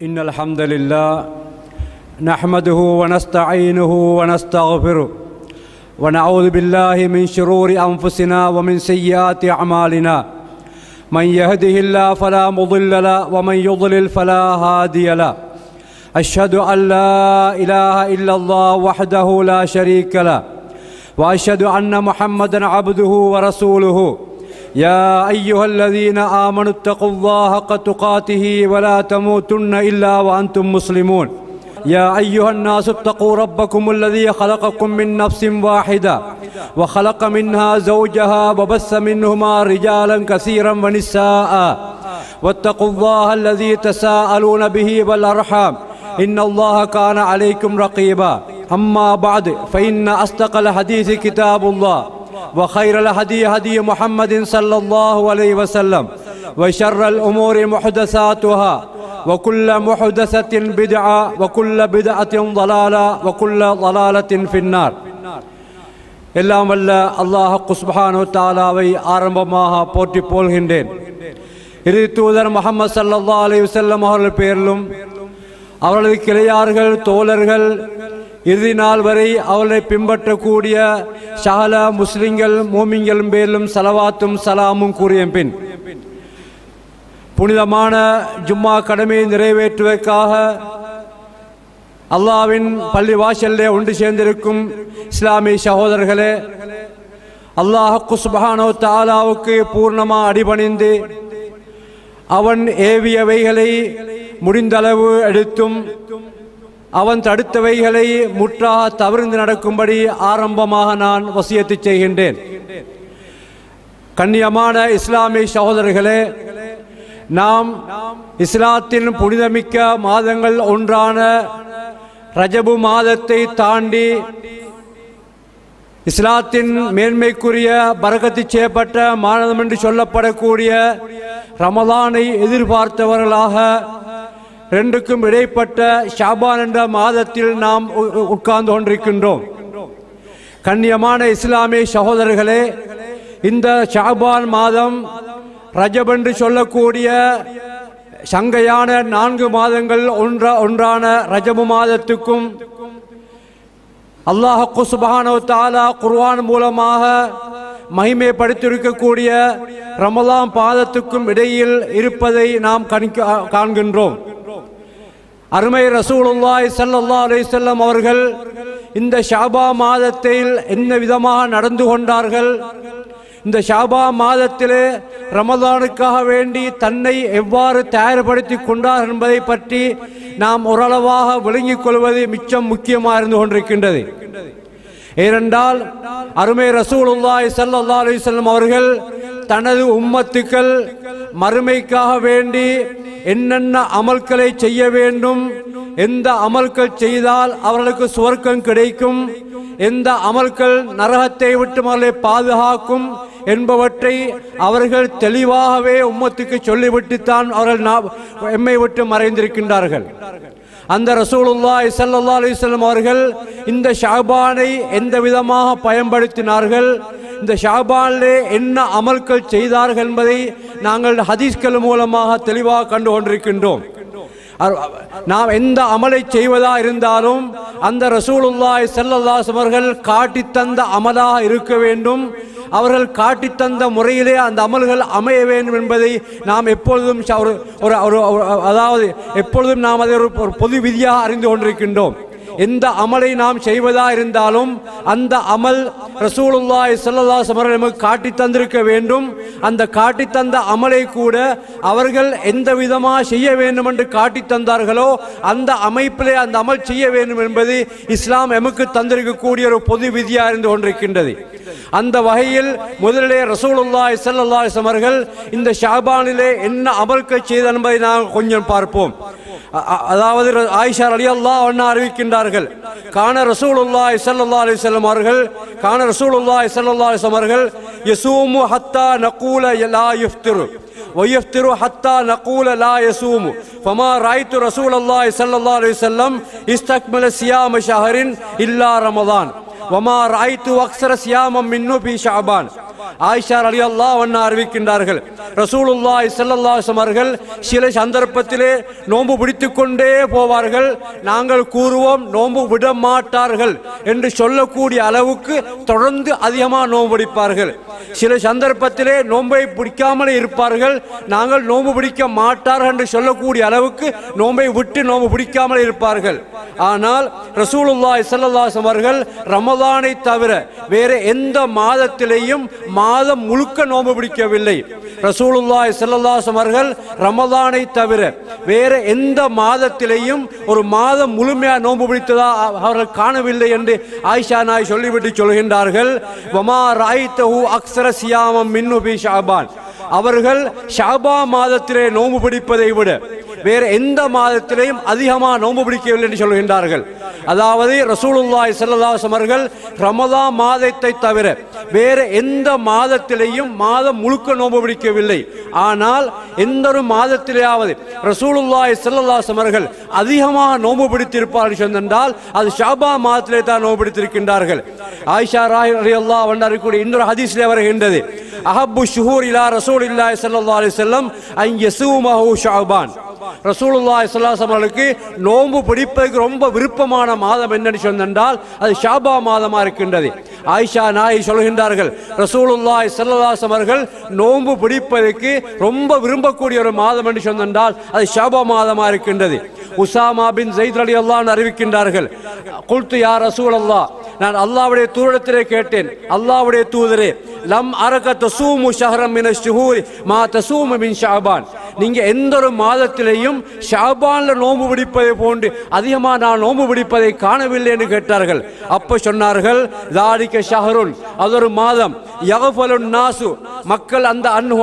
إن الحمد لله نحمده ونستعينه ونستغفره ونعوذ بالله من شرور أنفسنا ومن سيئات أعمالنا من يهده الله فلا مضل له ومن يضلل فلا هادي له أشهد أن لا إله إلا الله وحده لا شريك له وأشهد أن محمدا عبده ورسوله يا أيها الذين آمنوا اتقوا الله حق تقاته ولا تموتن إلا وأنتم مسلمون يا أيها الناس اتقوا ربكم الذي خلقكم من نفس واحدة وخلق منها زوجها وبث منهما رجالا كثيرا ونساء واتقوا الله الذي تساءلون به والأرحام إن الله كان عليكم رقيبا أما بعد فإن أصدق الحديث كتاب الله وخير الهدي هدي محمد صلى الله عليه وسلم وشر الأمور محدثاتها وكل محدثة بدعة وكل بدعة ضلالة وكل ضلالة في النار. எல்லாம் வல்ல அல்லாஹ் சுப்ஹானஹு வ தஆலாவை ஆரம்பமாக போற்றி புகழ்கின்றேன். இறுதி தூதர் முஹம்மது ஸல்லல்லாஹு அலைஹி வஸல்லம் அவர்கள் பேரிலும் அவர்களது கிளையார்கள் தோழர்கள் இறுதி நாள் வரை அவர்களை பின்பற்றக்கூடிய சகல முஸ்லிம்கள் மூமின்கள் பேரிலும் ஸலவாத்தும் சலாமும் கூறிய பின் புனிதமான ஜும்மா கடமையை நிறைவேற்றுவதற்காக அல்லாஹ்வின் பள்ளி வாசலிலே ஒன்று சேர்ந்திருக்கும் இஸ்லாமிய சகோதரர்களே, அல்லாஹ் சுப்ஹானஹு வ தஆலாவுக்கு பூர்ணமாக அடிபணிந்து அவன் ஏவியவைகளை முடிந்தளவு எடுத்தும் அவன் தடுத்தவைகளை முற்றாக தவிர்த்து நடக்கும்படி ஆரம்பமாக நான் வசியத்து செய்கின்றேன். கண்ணியமான இஸ்லாமிய சகோதரர்களே, நாம் இஸ்லாத்தின் புனிதமிக்க மாதங்கள் ஒன்றான ரஜபு மாதத்தை தாண்டி இஸ்லாத்தின் மேன்மைக்குரிய பரக்கத்து செய்யப்பட்ட மாதம் என்று சொல்லப்படக்கூடிய ரமலானை எதிர்பார்த்தவர்களாக ரெண்டுக்கும் இடைப்பட்ட ஷாபான் என்ற மாதத்தில் நாம் உட்கார்ந்து கொண்டிருக்கின்றோம். கண்ணியமான இஸ்லாமிய சகோதரர்களே, இந்த ஷாபான் மாதம் ரஜப் என்று சொல்லக்கூடிய சங்கையான 4 மாதங்கள் ஒன்றான ரஜபு மாதத்துக்கும் அல்லாஹ் சுப்ஹானஹு வ தஆலா குர்ஆன் மூலமாக மகிமைப்படுத்தியிருக்கக்கூடிய ரமலான் பாதத்துக்கும் இடையில் இருப்பதை நாம் காண்கின்றோம். அருமை ரசூலுல்லாஹி ஸல்லல்லாஹு அலைஹி வஸல்லம் அவர்கள் இந்த ஷாபா மாதத்தில் என்ன விதமாக நடந்து கொண்டார்கள், இந்த ஷாபா மாதத்திலே ரமலானுக்காக வேண்டி தன்னை எவ்வாறு தயார்படுத்தி கொண்டார் என்பதை பற்றி நாம் ஓரளவாக விளங்கிக் கொள்வது மிச்சம் முக்கியமாக இருந்து கொண்டிருக்கின்றது. ஏனென்றால் அருமை ரசூலுல்லாஹி ஸல்லல்லாஹு அலைஹி வஸல்லம் அவர்கள் தனது உம்மத்துக்கள் மறுமைக்காக வேண்டி என்னென்ன அமல்களை செய்ய வேண்டும், எந்த அமல்கள் செய்தால் அவர்களுக்கு சுவர்க்கம் கிடைக்கும், எந்த அமல்கள் நரகத்தை விட்டு அவர்களை பாதுகாக்கும் என்பவற்றை அவர்கள் தெளிவாகவே உம்மத்துக்கு சொல்லிவிட்டுத்தான் அவர்கள் எம்மை விட்டு மறைந்திருக்கின்றார்கள். அந்த ரசூலுல்லாஹி ஸல்லல்லாஹு அலைஹி வஸல்லம் அவர்கள் இந்த ஷாபானை எந்த விதமாக பயன்படுத்தினார்கள், இந்த ஷாபானிலே என்ன அமல்கள் செய்தார்கள் என்பதை நாங்கள் ஹதீஸ்கள் மூலமாக தெளிவாக கண்டு கொண்டிருக்கின்றோம். நாம் எந்த அமலை செய்வதா இருந்தாலும் அந்த ரசூலுல்லாஹி ஸல்லல்லாஹு அலைஹி வஸல்லம் அவர்கள் காட்டித்தந்த அமலாக இருக்க வேண்டும், அவர்கள் காட்டித்தந்த முறையிலே அந்த அமல்கள் அமைய வேண்டும் என்பதை நாம் எப்பொழுதும் அதாவது எப்பொழுதும் நாம் அதை ஒரு பொது விதியாக அறிந்து கொண்டிருக்கின்றோம். எந்த அமலை நாம் செய்வதா இருந்தாலும் அந்த அமல் ரசூலுல்லாஹி ஸல்லல்லாஹு அலைஹி வஸல்லம் நமக்கு காட்டி தந்திருக்க வேண்டும். அந்த காட்டி தந்த அமலை கூட அவர்கள் எந்த விதமாக செய்ய வேண்டும் என்று காட்டி தந்தார்களோ அந்த அமைப்பிலே அந்த அமல் செய்ய வேண்டும் என்பது இஸ்லாம் எமக்கு தந்திருக்கக்கூடிய ஒரு பொது விதியாக இருந்து கொண்டிருக்கின்றது. அந்த வகையில் முதலிலே ரசூலுல்லாஹி ஸல்லல்லாஹு அலைஹி வஸல்லம் அவர்கள் இந்த ஷாபானிலே என்ன அமல்கள் செய்தார் என்பதை நாங்கள் கொஞ்சம் பார்ப்போம். அதாவது ஆயிஷா ரலியல்லாஹு அன்ஹா அறிவிக்கின்றார்கள், கான ரசூலுல்லாஹி ஸல்லல்லாஹு அலைஹி வஸல்லம் அவர்கள் யஸூமு ஹத்தா நகூல லா யுஃப்திரு வயஃப்திரு ஹத்தா நகூல லா யஸூமு ஃபமா ராய்து ரசூலுல்லாஹி ஸல்லல்லாஹு அலைஹி வஸல்லம் இஸ்தக்மல சியாம ஷஹரின் இல்லா ரமதான் வமா ராய்து அக்ஸர சியாமம் மின்னு ஃபீ ஷஅபான். ஆயிஷா ரலியல்லாஹு அன்ஹா அறிவிக்கின்றார்கள், ரசூலுல்லாஹி ஸல்லல்லாஹு அலைஹி வஸல்லம் அவர்கள் சில சந்தர்ப்பத்திலே நோன்பு பிடித்துக் கொண்டே போவார்கள். நாங்கள் கூறுவோம் நோன்பு விட மாட்டார்கள் என்று சொல்லக்கூடிய அளவுக்கு தொடர்ந்து அதிகமாக நோன்பு பிடிப்பார்கள். சில சந்தர்ப்பத்திலே நோன்பை பிடிக்காமலே இருப்பார்கள். நாங்கள் நோன்பு பிடிக்க மாட்டார்கள் என்று சொல்லக்கூடிய அளவுக்கு நோன்பை விட்டு நோன்பு பிடிக்காமல் இருப்பார்கள். ஆனால் ரசூலுல்லாஹி ஸல்லல்லாஹு அலைஹி வஸல்லம் அவர்கள் ரமலானை தவிர வேற எந்த மாதத்திலேயும் மாதம் முழுக்க நோன்பு பிடிக்கவில்லை. ரசூலுல்லாஹி ஸல்லல்லாஹு அலைஹி வஸல்லம் அவர்கள் ரமலானை தவிர வேற எந்த மாதத்திலேயும் ஒரு மாதம் முழுமையாக நோன்பு பிடித்ததா அவர்கள் காணவில்லை என்று ஆயிஷா நாய் சொல்லிவிட்டு சொல்கின்றார்கள். வமா ராய்தஹு அக்ஸர சியாமம் மின்னு பி ஷஅபான். அவர்கள் ஷஅபான் மாதத்திலே நோன்பு பிடிப்பதை விட வேற எந்த மாதத்திலேயும் அதிகமாக நோன்பு பிடிக்கவில்லை என்று சொல்கின்றார்கள். அதாவது ரசூலுல்லாஹி ஸல்லல்லாஹு அலைஹி வஸல்லம் அவர்கள் ரமலான் மாதத்தை தவிர வேற எந்த மாதத்திலேயும் மாதம் முழுக்க நோன்பு பிடிக்கவில்லை. ஆனால் எந்த ஒரு மாதத்திலேயாவது ரசூலுல்லாஹி ஸல்லல்லாஹு அலைஹி வஸல்லம் அவர்கள் அதிகமாக நோன்பு பிடித்திருப்பார்கள் என்றால் அது ஷஅபான் மாதத்திலே தான் நோன்பு பிடித்திருக்கின்றார்கள். ஆயிஷா ரலியல்லாஹு அன்ஹா கூடிய இன்னொரு ஹதீஸிலே வருகின்றது, அஹப்பு ஷுஹூர் இலா ரசூலில்லாஹி ஸல்லல்லாஹு அலைஹி வஸல்லம் அன் யஸூமஹு ஷஅபான். ரசூலுல்லாஹி ஸல்லல்லாஹு அலைஹி வஸல்லுக்கு நோன்பு பிடிப்பதற்கு ரொம்ப விருப்பமான மாதம் என்னன்னு சொன்னால் அது ஷஅபான் மாதமா இருக்கின்றது. ஆயிஷா நாய் சொல்கின்றார்கள், ரசூலுல்லாஹி ஸல்லல்லாஹு அலைஹி வஸல்லம் அவர்கள் நோன்பு பிடிப்பதற்கு ரொம்ப விரும்பக்கூடிய ஒரு மாதம் என்று சொன்னால் அது ஷஅபான் மாதமா இருக்கின்றது. உசாமா பின் ஸைத் ரலியல்லாஹு அன்ஹு அறிவிக்கின்றார்கள், குல்து யா ரசூலல்லாஹ், நான் அல்லாஹ்வுடைய தூதரிடத்திலே கேட்டேன், அல்லாஹ்வுடைய தூதரே, லம் அரக தஸூமு ஷஹரம் மின ஷுஹூரி மா தஸூமு மின் ஷஅபான். நீங்க எந்த ஒரு மாதத்திலேயும் ஷஅபான்ல நோன்பு பிடிப்பதை போன்று அதிகமாக நான் நோன்பு பிடிப்பதை காணவில்லை என்று கேட்டார்கள். அப்ப சொன்னார்கள், ஸாலிக ஷஹருன், அது ஒரு மாதம், யக்ஃபலுன் நாசு, மக்கள்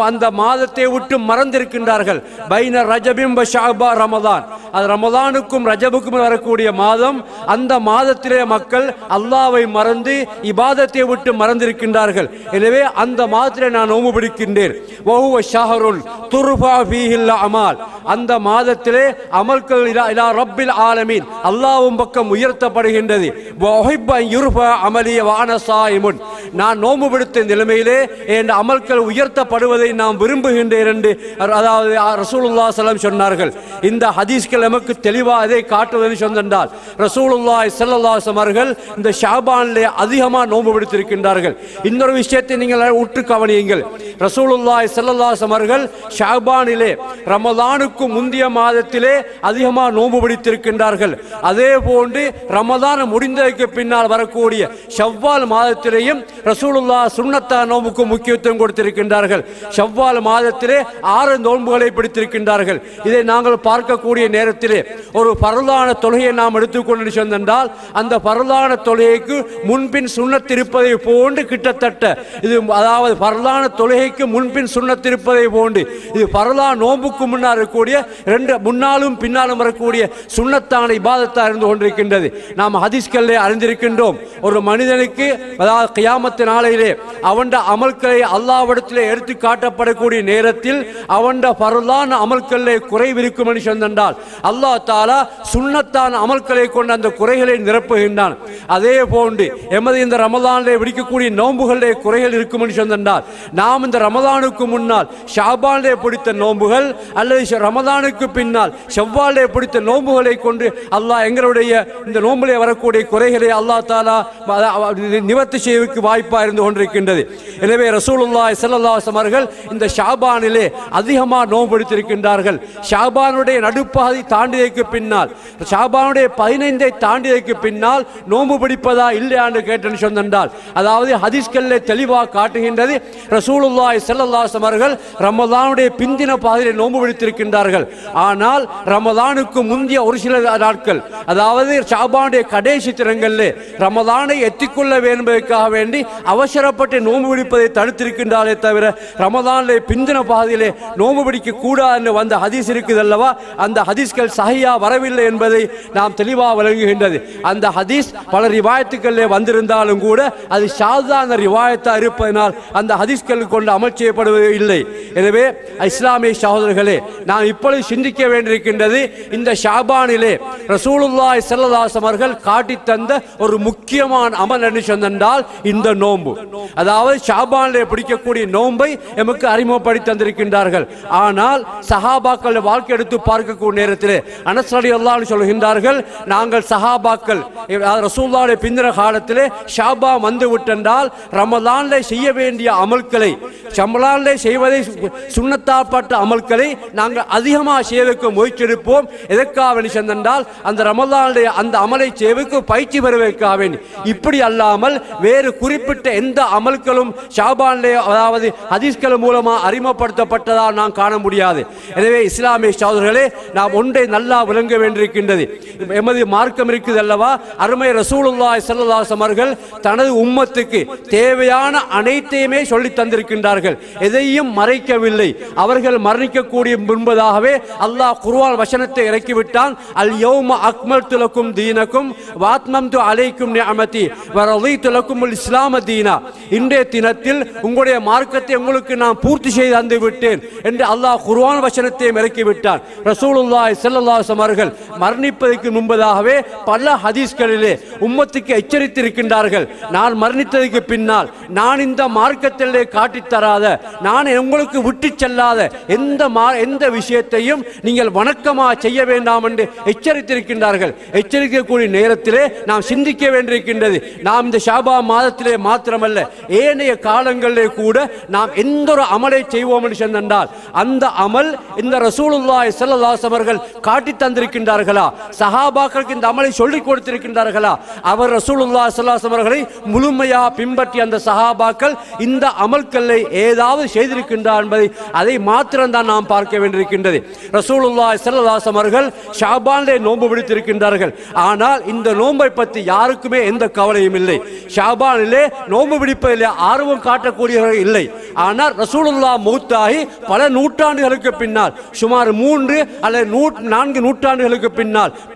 அந்த மாதத்தை விட்டு மறந்திருக்கின்றார்கள். பைன ரஜபின் வ ஷஅபான் ரமலான், அது ரமலானுக்கும் ரஜபுக்கும் வரக்கூடிய மாதம். அந்த மாதத்திலே மக்கள் அல்லாஹ்வை மறந்து இபாதத்தை விட்டு மறந்திருக்கின்றார்கள். எனவே அந்த மாதத்திலே நான் நோன்பு பிடிக்கின்றேன். வஹுவ ஷஹருன் துர்ஃபா ஃபீஹில் அமால், அந்த மாதத்திலே அமல்கள் இலா ரப்பில் ஆலமீன், அல்லாஹ்வின் பக்கம் உயர்த்தப்படுகின்றது. வ உஹிப்பு அன் யுர்ஃபா அமலி வ அன ஸாயிமுன், நான் நோன்பு பிடித்த நிலைமையிலே என் அமல்கள் உயர்த்தப்படுவதை நான் விரும்புகின்றேன் என்று அதாவது ரசூலுல்லாஹி ஸல்லல்லாஹு அலைஹி வஸல்லம் சொன்னார்கள். இந்த ஹதீஸ்கள் நமக்கு தெளிவாக அதை காட்டுவதை சொன்னால் ரசூலுல்லாஹி ஸல்லல்லாஹு அலைஹி வஸல்லம் அவர்கள் இந்த ஷஅபானிலே அதிகமாக நோன்பு பிடித்திருக்கின்றார்கள். இன்னொரு விஷயத்தை நீங்கள் உற்று கவனியுங்கள், ரசூலுல்லாஹி ஸல்லல்லாஹு அலைஹி வஸல்லம் அவர்கள் ஷஅபானிலே ரமலானுக்கு முந்தைய மாதத்திலே அதிகமாக நோன்பு பிடித்திருக்கின்றார்கள். அதே போன்று ரமலான் முடிந்ததற்கு பின்னால் வரக்கூடிய ஷவ்வால் மாதத்திலேயும் ரசூலுல்லாஹ் சுன்னத்தா நோன்புக்கு முக்கியத்துவம் கொடுத்திருக்கின்றார்கள். ஷவ்வால் மாதத்திலே 6 நோன்புகளை பிடித்திருக்கின்றார்கள். இதை நாங்கள் பார்க்கக்கூடிய நேரத்திலே ஒரு பரலான தொழுகையை நாம் எடுத்துக்கொண்டு சென்றால் அந்த பரலான தொழுகைக்கு முன்பின் சுன்னத்திருப்பதை போன்று கிட்டத்தட்ட இது, அதாவது பரலான தொழுகைக்கு முன்பின் சுன்னத்திருப்பதை போன்று இது பரலான நோன்புக்கு முன்னால் இருக்கக்கூடிய முன்னாலும் பின்னாலும் வரக்கூடிய சுன்னத்தான இபாதத்தா இருந்து கொண்டிருக்கின்றது. நாம் ஹதீஸ்களிலே அறிந்திருக்கின்றோம், ஒரு மனிதனுக்கு அதாவது கியாமத்து நாளையிலே அவன் அமல்களை அல்லாஹ்விடத்திலே எடுத்து காட்டப்படக்கூடிய நேரத்தில் அவன் பரலான அமல்களிலே குறைவிருக்கும் என்று சொன்னால் அல்லாஹ் தஆலா சுன்னத்தான அமல்களை கொண்டு அந்த குறைகளை நிரப்புகின்றான். அதே போன்று எமது இந்த ரமலானிலே விடுக்கக்கூடிய நோன்புகளிலே குறைகள் இருக்கும் என்று சொன்னால் நாம் இந்த ரமலானுக்கு முன்னால் ஷஅபானிலே பிடித்த நோன்புகள் அல்லது ரமலானுக்கு பின்னால் ஷவ்வாலிலே பிடித்த நோன்புகளை கொண்டு அல்லாஹ் எங்களுடைய இந்த நோம்பிலே வரக்கூடிய குறைகளை அல்லாஹ் தஆலா நிவர்த்தி செய்வதற்கு வாய்ப்பாக இருந்து கொண்டிருக்கின்றது. எனவே ரசூலுல்லாஹி ஸல்லல்லாஹு அலைஹி வஸல்லம் அவர்கள் இந்த ஷஅபானிலே அதிகமாக நோன்பு பிடித்திருக்கின்றார்கள். ஷஅபானுடைய நடுப்பகுதி தாண்டியதற்கு பின்னால், ஷஅபானுடைய 15ஐ தாண்டியதற்கு பின்னால் நோன்பு பிடிப்பதா இல்லையா என்று கேட்டு சொன்னால் அதாவது ஹதீஸ்களிலே தெளிவாக காட்டுகின்றது, ரசூலுல்லாஹி ஸல்லல்லாஹு அலைஹி வஸல்லம் அவர்கள் ரமலானுடைய பிந்தின பாதியிலே நோன்பு பிடித்திருக்கின்றார்கள். ஆனால் ரமலானுக்கு முந்தைய ஒரு சில நாட்கள், அதாவது ஷஅபானுடைய கடைசி தினங்களிலே ரமலானை எத்திக்கொள்ள வேண்டுவதற்காக வேண்டி அவசரப்பட்டு நோன்பு பிடிப்பதை தடுத்திருக்கின்றாலே தவிர ரமலானிலே பிந்தின பாதியிலே நோன்பு பிடிக்க கூடாது என்று வந்த ஹதீஸ் இருக்குது அல்லவா, அந்த ஹதீஸ்கள் சஹீஹா வரவில்லை என்பதை நாம் தெளிவாக விளங்குகின்றது. அந்த ஹதீஸ் பல ரிவாயத்துக்களிலே வந்திருந்தாலும் கூட அது ஷாதான ரிவாயத்தா இருப்பதனால் அந்த ஹதீஸ்கள் கொண்டு அமல் செய்யப்படுவது இல்லை. எனவே இஸ்லாமிய சகோதரர்களே, நாம் இப்பொழுது சிந்திக்க வேண்டியிருக்கின்றது, இந்த ஷாபானிலே ரசூலுல்லாஹி ஸல்லல்லாஹு அலைஹி வஸல்லம் அவர்கள் காட்டி தந்த ஒரு முக்கியமான அமல் என்ன சொன்னால் இந்த நோன்பு. அதாவது ஷாபானிலே பிடிக்கக்கூடிய நோன்பை எமக்கு அறிமுகப்படுத்தி தந்திருக்கின்றார்கள். ஆனால் சஹாபாக்கள் வாழ்க்கை எடுத்து பார்க்கக்கூடிய நேரத்தில் அனஸ் ரலியல்லாஹு அன்ஹு சொல்கின்றார்கள், நாங்கள் சஹாபாக்கள் ரசூலுல்லாஹி பிந்தின காலத்திலே ஷாபா வந்து விட்டென்றால் ரமலானிலே செய்ய வேண்டிய அமல்களை, ரமலானிலே செய்வதை சுன்னத்தாப்பட்ட அமல்களை நாங்கள் அதிகமாக செய்வதற்கு முயற்சிப்போம். எதற்காக சென்றால் அந்த ரமலானுடைய அந்த அமலை செய்வதற்கு பயிற்சி பெறுவதற்காக. இப்படி அல்லாமல் வேறு குறிப்பிட்ட எந்த அமல்களும் ஷாபானிலே அதாவது ஹதீஸ்கள் மூலமாக அறிமுகப்படுத்தப்பட்டதால் நாம் காண முடியாது. எனவே இஸ்லாமிய சகோதரர்களே, நாம் ஒன்றை நல்லா விளங்க வேண்டியிருக்கின்றது. எமது மார்க்கம் இருக்குது அல்லவா, அருமை ரசூலுல்லாஹி ஸல்லல்லாஹு அலைஹி வஸல்லம் அவர்கள் தனது உம்மத்துக்கு தேவையான அனைத்தையுமே சொல்லி தந்திருக்கின்றார்கள். எதையும் மறைக்கவில்லை. அவர்கள் மரணிக்கக்கூடிய முன்பதாகவே அல்லாஹ் குர்ஆன் வசனத்தை இறக்கிவிட்டான். அல் யௌம அக்மல்து லக்கும் தீனக்கும் வஅத்மம்து அலைக்கும் நிஅமதி வரதீது லக்குமுல் இஸ்லாம தீனா. இன்றைய தினத்தில் உங்களுடைய மார்க்கத்தை உங்களுக்கு நான் பூர்த்தி செய்து தந்து விட்டேன் என்று அல்லாஹ் குர்ஆன் வசனத்தை இறக்கிவிட்டான். ரசூலுல்லாஹி ஸல்லல்லாஹு அலைஹி வஸல்லம் அவர்கள் மரணிப்பதற்கு முன்பதாகவே பல ஹதீஸ்களிலே உம்மத்துக்கு எச்சரித்திருக்கின்றார்கள். நான் மரணித்ததற்கு பின்னால் நான் இந்த மார்க்கத்திலே காட்டித் தராத, நான் உங்களுக்கு விட்டு செல்லாத எந்த விஷயத்தையும் நீங்கள் வணக்கமாக செய்ய வேண்டாம் என்று எச்சரித்திருக்கின்றார்கள். எச்சரிக்கக்கூடிய நேரத்திலே நாம் சிந்திக்க வேண்டியிருக்கின்றது. நாம் இந்த ஷாபா மாதத்திலே மாத்திரமல்ல, ஏனைய காலங்களிலே கூட நாம் எந்த ஒரு அமலை செய்வோம் என்று சொன்னால் அந்த அமல் இந்த ரசூலுல்லாஹி ஸல்லல்லாஹு அலைஹி வஸல்லம் அவர்கள் காட்டி தந்திருக்கின்றார்களா, சஹாபாக்களுக்கு இந்த அமலை சொல்லிக் கொடுத்திருக்கின்றார்களா, அவர் ரசூலுல்லாஹி ஸல்லல்லாஹு அலைஹி வஸல்லம் அவர்களை முழுமையாக பின்பற்றி அந்த சஹாபாக்கள் இந்த அமல்களை ஏதாவது செய்திருக்கின்றார் என்பதை அதை மாத்திரம்தான் நாம் பார்க்க வேண்டியிருக்கின்றது. ரசூலுல்லாஹி ஸல்லல்லாஹு அலைஹி வஸல்லம் அவர்கள் ஷாபானிலே நோன்பு பிடித்திருக்கின்றார்கள். ஆனால் இந்த நோன்பை பற்றி யாருக்குமே எந்த கவலையும் இல்லை. ஷாபானிலே நோன்பு பிடிப்பதிலே ஆர்வம் காட்டக்கூடியவர்கள் இல்லை. ஆனால் ரசூலுல்லாஹ் மௌத்தாகி பல நூற்றாண்டுகளுக்கு பின்னால், சுமார் 3 அல்லது 4 நூற்றாண்டுகளுக்கு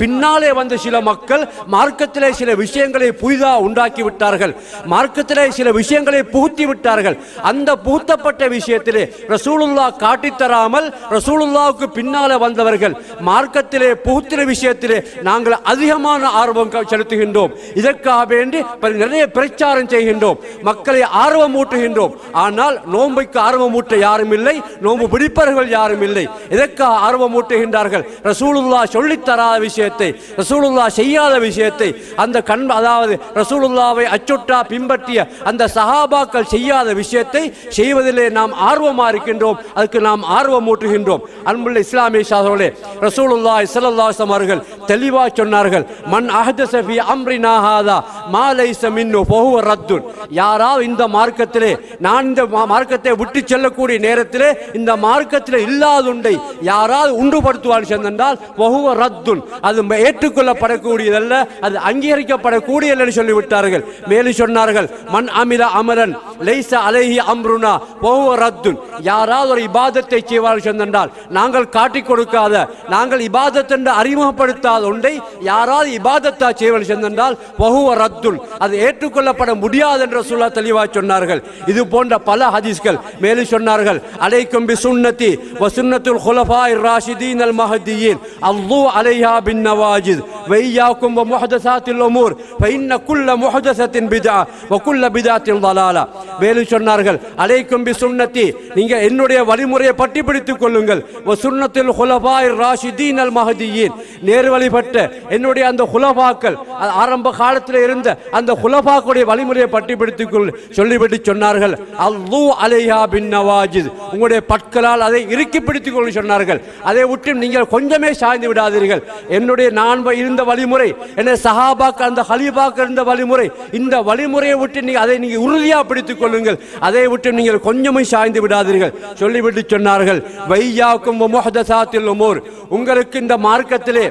பின்னாலே வந்த சில மக்கள் மார்க்கத்திலே சில விஷயங்களை புதிதாக உண்டாக்கி விட்டார்கள். மார்க்கத்திலே சில விஷயங்களை புகுத்தி விட்டார்கள். அந்த புகுத்தப்பட்ட விஷயத்திலே ரசூலுல்லாஹ் காட்டித்தராமல் ரசூலுல்லாஹ்வுக்கு பின்னாலே வந்தவர்கள் மார்க்கத்திலே புகுத்தின விஷயத்திலே நாங்கள் அதிகமான ஆர்வம் செலுத்துகின்றோம். இதற்காக வேண்டி நிறைய பிரச்சாரம் செய்கின்றோம், மக்களை ஆர்வம் ஊட்டுகின்றோம். ஆனால் நோன்புக்கு ஆர்வம் ஊட்ட யாரும் இல்லை, நோன்பு பிடிப்பவர்கள் யாரும் இல்லை. இதற்காக ஆர்வம் ஊட்டுகின்றார்கள். ரசூலுல்லாஹ் சொல்லித் தராத விஷயத்தை, ரசூலுல்லாஹ் செய்யாத விஷயத்தை, அந்த அதாவது ரசூலுல்லாஹ்வை அச்சுட்டா பின்பற்றிய அந்த சஹாபாக்கள் செய்யாத விஷயத்தை செய்வதிலே நாம் ஆர்வமாக இருக்கின்றோம். அதுக்கு நாம் ஆர்வம் ஊட்டுகின்றோம். அன்புள்ள இஸ்லாமிய சகோதரர்களே, ரசூலுல்லாஹி ஸல்லல்லாஹு அலைஹி வஸல்லம் அவர்கள் தெளிவாக சொன்னார்கள், மன் அஹ்தஸ ஃபீ அம்ரினா ஹாதா மா லைஸ மின்னு ஃபஹுவ ரத்துன். யாராவது இந்த மார்க்கத்திலே, நான் இந்த மார்க்கத்தை விட்டு செல்லக்கூடிய நேரத்திலே இந்த மார்க்கத்திலே இல்லாதுண்டை யாராவது உண்டுபடுத்துவார் சென்றால் ஃபஹுவ ரத்துன், அது ஏற்றுக்கொள்ளப்படக்கூடியதல்ல, அது அங்கீகரிக்கப்படக்கூடியது என்று சொல்லிவிட்டார்கள். மேலும் சொன்னார்கள், மன் அமில அமரன் லைஸ அலைஹி அம்ருனா ஃபஹுவ ரத்துன். யாராவது ஒரு இபாதத்தை செய்வார்கள் சென்றால் நாங்கள் காட்டிக் கொடுக்காத, நாங்கள் இபாதத் என்று அறிமுகப்படுத்தாத ஒன்றை யாராவது இபாதத்தா செய்வார்கள் சென்றால் ஃபஹுவ ரத்துன், அது ஏற்றுக்கொள்ளப்பட முடியாது என்று ரசூலுல்லாஹ் தெளிவாக சொன்னார்கள். இது போன்ற பல ஹதீஸ்கள். மேலும் சொன்னார்கள், அலைக்கும் பி சுன்னதி வ சுன்னத்துல் குலஃபாயிர் ராஷிதீன் அல் மஹ்தியீன் அல்லு அலைஹா பின் நவாஜித் வ இய்யாக்கும் வ முஹ்தஸாத்தில் உமூர் ஃப இன்ன குல்ல முஹ்தஸத்தின் பித்ஆ வ குல்ல பித்ஆத்தின் ضلاலா. மேலும் சொன்னார்கள், அலைக்கும் பி சுன்னதி, நீங்க என்னுடைய வழிமுறையை பற்றி பிடித்துக் கொள்ளுங்கள். வ சுன்னத்துல் குலஃபாயிர் ராஷிதீன் அல் மஹ்தியீன், நேர் வழிபட்ட என்னுடைய அந்த குலஃபாக்கள், ஆரம்ப காலத்தில் இருந்த அந்த குலஃபாக்களுடைய வழிமுறையை பற்றி பிடித்துக் கொள் சொல்லிவிட்டு சொன்னார்கள், அல்லு அலைஹா பின் நவாஜித், உங்களுடைய பற்களால் அதை இறுக்கி பிடித்துக் கொள்ள சொன்னார்கள். அதை விட்டு நீங்கள் கொஞ்சமே சாய்ந்து விடாதீர்கள். என்னுடைய நான் இருந்த வழிமுறை, என்ன சஹாபாக்கள் அந்த ஹலீஃபாக்கள் இருந்த வழிமுறை, இந்த வழிமுறையை விட்டு அதை நீங்கள் உறுதியாக பிடித்துக் கொள்ளுங்கள். அதை விட்டு நீங்கள் கொஞ்சமும் சாய்ந்து விடாதீர்கள் சொல்லிவிட்டு சொன்னார்கள், வையாக்கும் முஹ்தஸாத்தில் உமூர், உங்களுக்கு இந்த மார்க்கத்திலே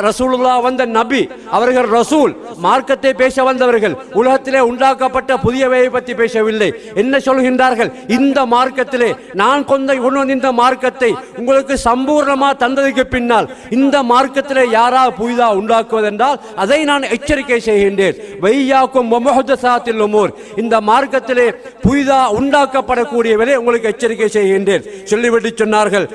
ரசூலுல்லாஹ் வந்த நபி, அவர்கள் ரசூல், மார்க்கத்தை பேச வந்தவர்கள், உலகத்திலே உண்டாக்கப்பட்ட புதியவையை பற்றி பேசவில்லை. என்ன சொல்கின்றார்கள், இந்த மார்க்கத்திலே நான் கொண்டு வந்த இந்த மார்க்கத்தை உங்களுக்கு சம்பூர்ணமாக தந்ததுக்கு பின்னால் இந்த மார்க்கத்திலே யாராவது புதிதாக உண்டாக்குவதென்றால் அதை நான் எச்சரிக்கை செய்கின்றேன். வையாக்கும் முஹ்தஸாத்தில் உமூர், இந்த மார்க்கத்திலே புதிதா உண்டாக்கப்படக்கூடியவரை உங்களுக்கு எச்சரிக்கை செய்கின்றேன் சொல்லிவிட்டு சொன்னார்கள்,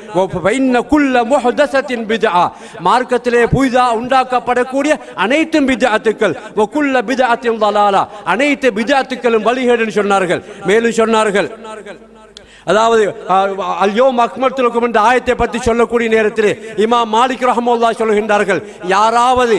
மார்க்கத்திலே புதிதா உண்டாக்கப்படக்கூடிய அனைத்தும் பித்அத்துக்கள், வகுல்ல பித்அத்தின் தலாலா, அனைத்து பித்அத்துக்களும் வழிகேடுன்னு சொன்னார்கள். மேலும் சொன்னார்கள், அதாவது அல்யோம் அக்மல்து லக்கும் என்ற ஆயத்தை பற்றி சொல்லக்கூடிய நேரத்தில் இமாம் மாலிக் ரஹ்மத்துல்லாஹி சொல்கின்றார்கள், யாராவது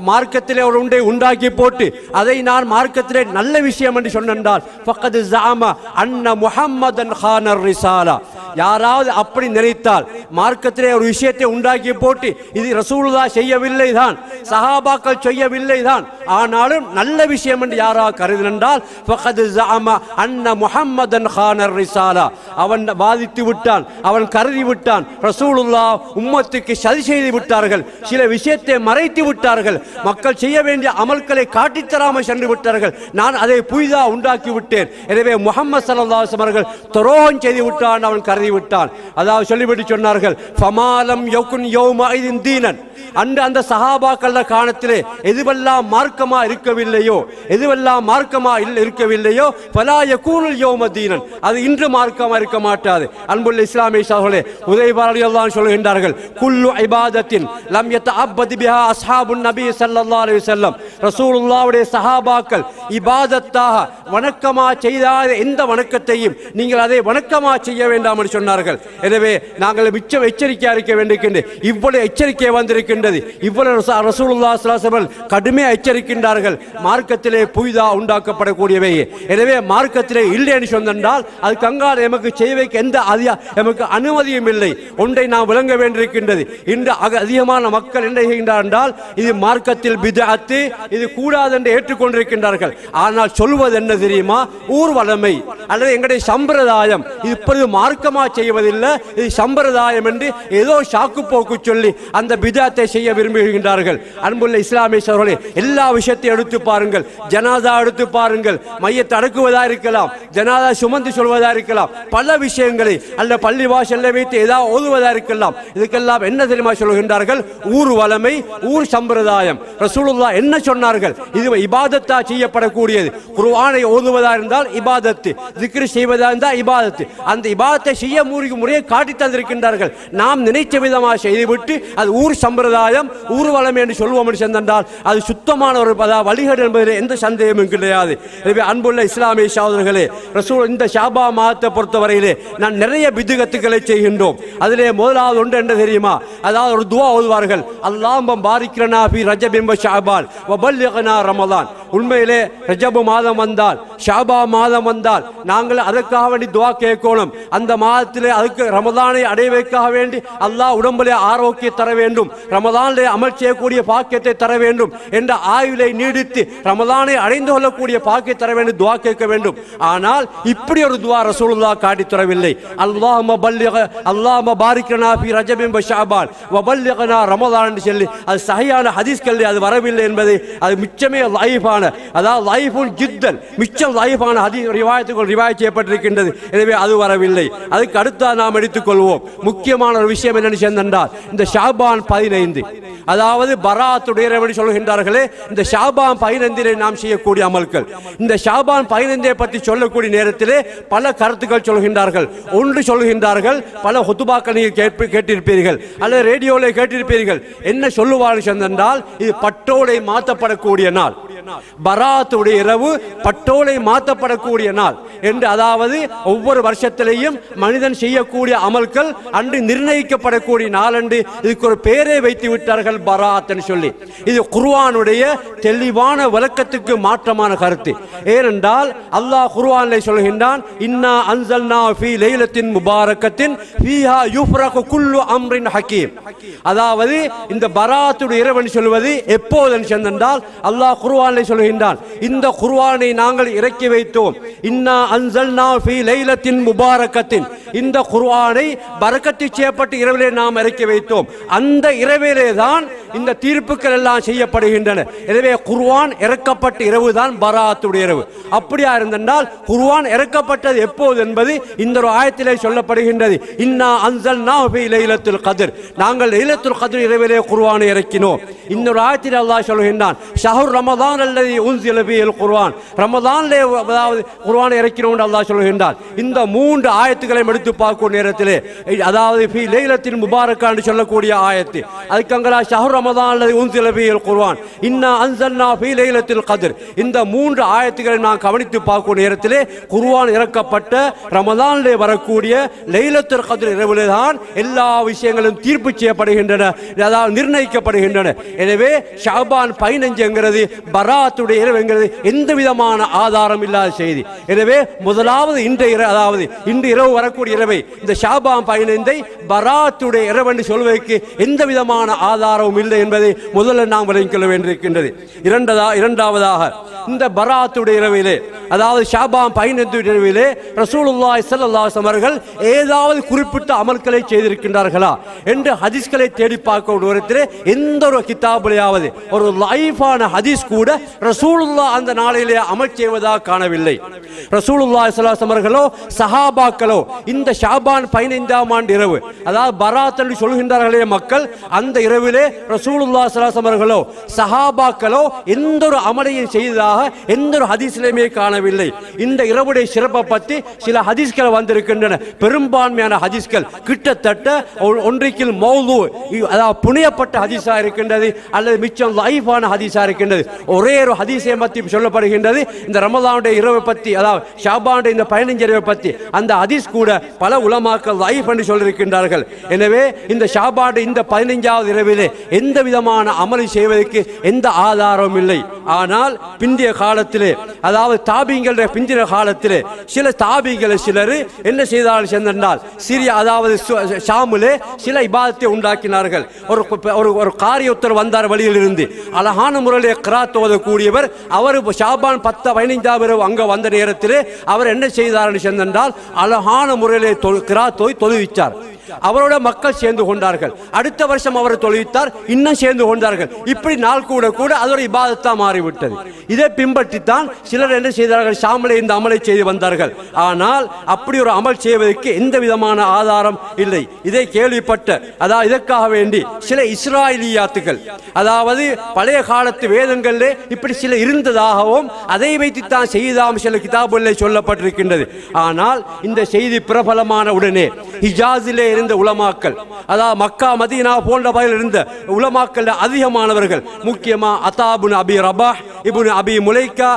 மார்க்கத்திலே ஒரு உண்டை உண்டாக்கி போட்டு அதை நான் மார்க்கத்திலே நல்ல விஷயம் என்று சொன்னால் ஃபக்கத் ஸஅம அன்ன முஹம்மதன் கானர் ரிசாலா, யாராவது அப்படி நினைத்தால் மார்க்கத்திலே ஒரு விஷயத்தை உண்டாக்கி போட்டு இது ரசூலுல்லாஹ் செய்யவில்லை தான், சஹாபாக்கள் செய்யவில்லை தான், ஆனாலும் நல்ல விஷயம் என்று யாராவது கருதினால் ஃபக்கத் ஸஅம அன்ன முஹம்மதன் கானர் ரிசாலா, அவன் வாதித்து விட்டான், அவன் கருதி விட்டான், ரசூலுல்லாஹ் உம்மத்துக்கு சதி செய்து விட்டார்கள், சில விஷயத்தை மறைத்து விட்டார்கள், மக்கள் செய்ய வேண்டிய அமல்களை காட்டித்தராமல் சென்று விட்டார்கள், நான் அதை புதிதா உண்டாக்கி விட்டேன், எனவே முஹம்மது ஸல்லல்லாஹு அலைஹி வஸல்லம் அவர்கள் துரோகம் செய்து விட்டான், அவன் கருதி விட்டான். அதாவது சொல்லிவிட்டு சொன்னார்கள், ஃபமாலம் யகுன் யௌமஇதின் தீனன், அன்று அந்த சஹாபாக்கள காலத்திலே எதுவெல்லாம் மார்க்கமா இருக்கவில்லையோ, எதுவெல்லாம் மார்க்கமா இருக்கவில்லையோ ஃபலா யகூனுல் யௌம தீனன், அது இன்று மார்க்கமா இருக்க மாட்டாது. அன்புள்ள இஸ்லாமிய சகோதரர்களே, உதைபா ரலியல்லாஹு அன்ஹு சொல்கின்றார்கள், குல்லு இபாதத்தின் லம் யதஅப்பத் பிஹா அஸ்ஹாபுன் நபி ஸல்லல்லாஹு அலைஹி வஸல்லம், ரசூலுல்லாஹ்வுடைய சஹாபாக்கள் இபாதத்தாக வணக்கமா செய்யாத எந்த வணக்கத்தையும் நீங்கள் அதை வணக்கமா செய்ய வேண்டாம் என்று சொன்னார்கள். எனவே நாங்கள் மிச்சம் எச்சரிக்கையா இருக்க வேண்டியிருக்கின்றது. இவ்வளவு எச்சரிக்கை வந்திருக்கின்றது, இவ்வளவு ரசூலுல்லாஹி ஸல்லல்லாஹு அலைஹி வஸல்லம் கடுமையாக எச்சரிக்கின்றார்கள், மார்க்கத்திலே புதிதா உண்டாக்கப்படக்கூடியவை. எனவே மார்க்கத்திலே இல்லை என்று சொன்னால் அது கங்கால் எமக்கு செய்ய வைக்க எந்த எமக்கு அனுமதியும் இல்லை. ஒன்றை நாம் விளங்க வேண்டியிருக்கின்றது, இன்று அதிகமான மக்கள் என்ன செய்கின்றார் என்றால் இது மார்க்கத்தில் பித்அத்து, இது கூடாது என்று ஏற்றுக்கொண்டிருக்கின்றார்கள். ஆனால் சொல்வது என்ன தெரியுமா, ஊர்வலமை அல்லது எங்களுடைய சம்பிரதாயம், இப்பொழுது மார்க்கமா செய்வதில்லை, இது சம்பிரதாயம் என்று ஏதோ சாக்கு போக்கு சொல்லி அந்த பித்அத்தை செய்ய விரும்புகின்றார்கள். அன்புள்ள இஸ்லாமிய சகோதரர்களே, எல்லா விஷயத்தையும் எடுத்து பாருங்கள், ஜனாதா எடுத்து பாருங்கள், மையத்தை அடக்குவதா இருக்கலாம், ஜனாதா சுமந்து சொல்வதா இருக்கலாம், பல விஷயங்களை அல்ல பள்ளி வாசல்ல வைத்து ஏதாவது ஓதுவதா இருக்கலாம், இதுக்கெல்லாம் என்ன தெரியுமா சொல்கின்றார்கள், ஊர்வலமை, ஊர் சம்பிரதாயம். ரசூலுல்லாஹ் என்ன சொன்னார்கள், இது இபாதத்தா செய்யப்படக்கூடியது. குர்ஆனை ஓதுவதா இருந்தால் இபாதத்து, திக்ர் செய்வதா இருந்தால் இபாதத்து, அந்த இபாதத்தை செய்ய முறையை காட்டி தந்திருக்கின்றார்கள். நாம் நினைச்ச விதமாக செய்துவிட்டு அது ஊர் சம்பிரதாயம், ஊர்வலம் என்று சொல்வோம் என்று சென்றால் அது சுத்தமான ஒரு வழிகேடு என்பதில் எந்த சந்தேகமும் கிடையாது. எனவே அன்புள்ள இஸ்லாமிய சகோதரர்களே, ரசூல் இந்த ஷாபா மாதத்தை பொறுத்தவரையிலே நான் நிறைய பிதுகத்துக்களை செய்கின்றோம். அதிலே முதலாவது ஒன்று என்ன தெரியுமா, அதாவது ஒரு துவா ஓதுவார்கள், அல்லாஹும்ம பாரிக் லனா ஃபீ ரஜபின் வ ஷஅபான் வ பல்லிக்னா ரமலான். உண்மையிலே ரஜப் மாதம் வந்தால், ஷாபா மாதம் வந்தால் நாங்கள் அதற்காக வேண்டி துவா கேட்கணும். அந்த மாதத்திலே அதுக்கு ரமலானை அடைவதற்காக வேண்டி அல்லாஹ் உடம்பிலே ஆரோக்கியம் தர வேண்டும், ரமலானிலே அமல் செய்யக்கூடிய பாக்கியத்தை தர வேண்டும் என்ற ஆயுளை நீடித்து ரமலானை அடைந்து கொள்ளக்கூடிய பாக்கியத்தை தர வேண்டும், துவா கேட்க வேண்டும். ஆனால் இப்படி ஒரு துவா ரசூலுல்லாஹ் காட்டி தரவில்லை. அல்லாஹும்ம பாரிக் லனா ஃபீ ரஜபின் வ ஷஅபான் வ பல்லிக்னா ரமலான் என்று சொல்லி அது சஹீஹான ஹதீஸ்களில் அது வரவில்லை என்பதை அது மிச்சமே லைஃபான, அதாவது லைஃபுன் ஜித்தன், மிச்சம் லைஃபான ஹதீஸ் ரிவாயத்துகள் ரிவாயத் செய்யப்பட்டிருக்கின்றது. எனவே அது வரவில்லை. அதுக்கு அடுத்த நாம் எடுத்துக்கொள்வோம். முக்கியமான ஒரு விஷயம் என்னென்னு சொன்னால் இந்த ஷாபான் 15, அதாவது பராத்துடைய இரவு சொல்கின்றார்களே, இந்த ஷாபான் 15 நாம் செய்யக்கூடிய அமல்கள். இந்த ஷாபான் 15 பற்றி சொல்லக்கூடிய நேரத்திலே பல கருத்துக்கள் சொல்கின்றார்கள். ஒன்று சொல்கின்றார்கள், பல ஹுதுபாக்கள் நீங்கள் கேட்டிருப்பீர்கள் அல்லது ரேடியோவில் கேட்டிருப்பீர்கள். என்ன சொல்லுவார்கள் என்றால் இது பட்டோலை மாற்றப்படக்கூடிய நாள், பராத்துடைய இரவு பட்டோலை மாற்றப்படக்கூடிய நாள் என்று, அதாவது ஒவ்வொரு வருஷத்திலேயும் மனிதன் செய்யக்கூடிய அமல்கள் அன்று நிர்ணயிக்கப்படக்கூடிய நாள் என்று இதுக்கு ஒரு பேரை வைத்து விட்டார்கள், பராத் என்று சொல்லி. இது குர்ஆனுடைய தெளிவான விளக்கத்துக்கு மாற்றமான கருத்து. ஏனென்றால் அல்லாஹ் குர்ஆனிலே சொல்கின்றான், இன்னா அன்ஸல்னா ஃபீ லைலத்தின் முபாரக்கத்தின் ஃபீஹா யுஃப்ரகு குல்லு அம்ரின் ஹகீம். அதாவது இந்த பராத்துடைய இரவு சொல்வது எப்போது என்றால் அல்லாஹ் குர்ஆனிலே சொல்கின்றான், இந்த குர்ஆனை நாங்கள் இறக்கி வைத்தோம், இன்னா அன்ஸல்னா ஃபீ லைலத்தின் முபாரக்கத்தின், இந்த குர்ஆனை பரக்கத்து செய்யப்பட்ட இரவிலே நாம் இறக்கி வைத்தோம். அந்த இரவிலே தான் இந்த தீர்ப்புகள் எல்லாம் செய்யப்படுகின்றன. எனவே குர்ஆன் இறக்கப்பட்ட இரவு தான் பராத்துடைய இரவு. அப்படியா இருந்தால் குர்ஆன் இறக்கப்பட்டது எப்போது என்பது இந்த ஒரு ஆயத்திலே சொல்லப்படுகின்றது. இன்னா அன்ஸல்னாஹு ஃபீ லைலத்துல் கத்ர், நாங்கள் லைலத்துல் கத்ர் இரவிலே குர்ஆனை இறக்கினோம். இன்னொரு ஆயத்தில் அல்லாஹ் சொல்கின்றான் ஷஹ்ரு ரமதான் அல்லதி உன்ஸில ஃபீல் குர்ஆன், ரமதானிலே அதாவது குர்ஆனை இறக்கினோம் என்று அல்லாஹ் சொல்கின்றான். இந்த மூன்று ஆயத்துக்களை எடுத்து பார்க்கும் நேரத்திலே அதாவது ஃபீ லைலத்தின் முபாரக்கா என்று சொல்லக்கூடிய ஆயத்து, அதுக்கங்களா ஷஹ்ரு ரமதான் அல்லதி உன்ஸில ஃபீல் குர்ஆன், இன்னா அன்ஸல்னா ஃபீ லைலத்துல் கத்ர், இந்த மூன்று ஆயத்துக்களை நான் கவனித்து பார்க்கும் நேரத்திலே குர்ஆன் இறக்கப்பட்ட ரமதானிலே வரக்கூடிய லைலத்துல் கத்ர் இரவிலே தான் எல்லா விஷயங்களும் தீர்ப்பு செய்யப்படுகின்றன, அதாவது நிர்ணயிக்கப்படுகின்றன. எனவே ஷஅபான் 15 என்கிறது பராத்துடைய இரவு என்கிறது எந்த விதமான ஆதாரம் இல்லாத செய்தி. எனவே முதலாவது இன்று இரவு வரக்கூடிய இரவை இந்த ஷஅபான் 15 பராத்துடைய இரவு என்று சொல்வதற்கு எந்த விதமான ஆதாரமும் இல்லை என்பதை முதல்ல நாம் விளங்கிக் கொள்ள வேண்டியிருக்கின்றது. இரண்டாவதாக இந்த பராத்துடைய இரவிலே அதாவது ஷஅபான் 15 இரவிலே ரசூலுல்லாஹி ஸல்லல்லாஹு அலைஹி வஸல்லம் அவர்கள் ஏதாவது குறிப்பிட்ட அமல்களை செய்திருக்கின்றார்களா என்று ஹதீஸ்களை தேடி பார்க்க விடத்திலே எந்த ஒரு கிதாபிலேயாவது ஒரு லைஃபான ஹதீஸ் கூட ரசூலுல்லாஹ் அந்த நாளிலே அமல் செய்வதாக காணவில்லை. ரசூலுல்லாஹி ஸல்லல்லாஹு அலைஹி வஸல்லம் அவர்களோ சஹாபாக்களோ இந்த ஷஅபான் 15ஆம் ஆண்டு இரவு அதாவது பராத் என்று சொல்கின்றார்களே மக்கள், அந்த இரவிலே ரசூலுல்லாஹி ஸல்லல்லாஹு அலைஹி வஸல்லம் அவர்களோ சஹாபாக்களோ எந்த ஒரு அமலையும் செய்ததாக எந்த ஒரு ஹதீஸிலுமே காணவில்லை. இந்த இரவுடைய சிறப்பை பற்றி சில ஹதீஸ்கள் வந்திருக்கின்றன. பெரும்பான்மையான ஹதீஸ்கள் கிட்டத்தட்ட ஒன்றைக்கில் மௌது அதாவது புனியப்பட்ட ஹதீஸா இருக்கின்றது அல்லது மிச்சம் லைஃபான ஹதீஸா இருக்கின்றது. ஒரே ஒரு ஹதீஸை பற்றி சொல்லப்படுகின்றது இந்த ரமலானுடைய இரவை பற்றி, அதாவது ஷஅபானுடைய இந்த 15 இரவை பற்றி. அந்த ஹதீஸ் கூட பல உலமாக்கள் லைஃப் என்று சொல்லியிருக்கின்றார்கள். எனவே இந்த ஷஅபானுடைய இந்த 15வது இரவிலே எந்த விதமான அமலை செய்வதற்கு எந்த ஆதாரமும் இல்லை. ஆனால் பிந்திய காலத்திலே அதாவது தாபீங்களுடைய பிந்திய காலத்திலே சில தாபீங்களை சிலர் என்ன செய்தார்கள் சென்றால் சிரியா அதாவது ஷாமிலே சில இபாதத்தை உண்டாக்கினார்கள். ஒரு காரியத்தர் வந்தார் வழியில் இருந்து அழகான முறையிலே கிராத் ஓதக்கூடியவர். அவர் ஷஅபான் 10-15 இரவு அங்க வந்த நேரத்திலே அவர் என்ன செய்தார் சென்றால் அழகான முறையிலே கிராத் தொழுவிச்சார். அவரோட மக்கள் சேர்ந்து கொண்டார்கள். அடுத்த வருஷம் அவர் தொழுவித்தார், இன்னும் சேர்ந்து கொண்டார்கள். இப்படி நாள் கூட கூட அது ஒரு இபாதத்தா மாறிவிட்டது. இதை பின்பற்றித்தான் சிலர் என்ன செய்தார்கள், ஷாமிலே இந்த அமலை செய்து வந்தார்கள். ஆனால் அப்படி ஒரு அமல் செய்வதற்கு எந்த விதமான ஆதாரம் இல்லை. இதை கேள்விப்பட்ட அதாவது இதற்காக வேண்டி சில இஸ்ராயலியாத்துகள் அதாவது பழைய காலத்து வேதங்களிலே இப்படி சில இருந்ததாகவும் அதை வைத்துத்தான் செய்தாம் சில கிதாபுகளிலே சொல்லப்பட்டிருக்கின்றது. ஆனால் இந்த செய்தி பிரபலமான உடனே ஹிஜாஸிலே இருந்த உலமாக்கள் அதாவது மக்கா மதீனா போன்ற பகுதியில் இருந்த உலமாக்கள் அதிகமானவர்கள், முக்கியமா அத்தா இப்னு அபி ரபாஹ், இப்னு அபி முலைக்கா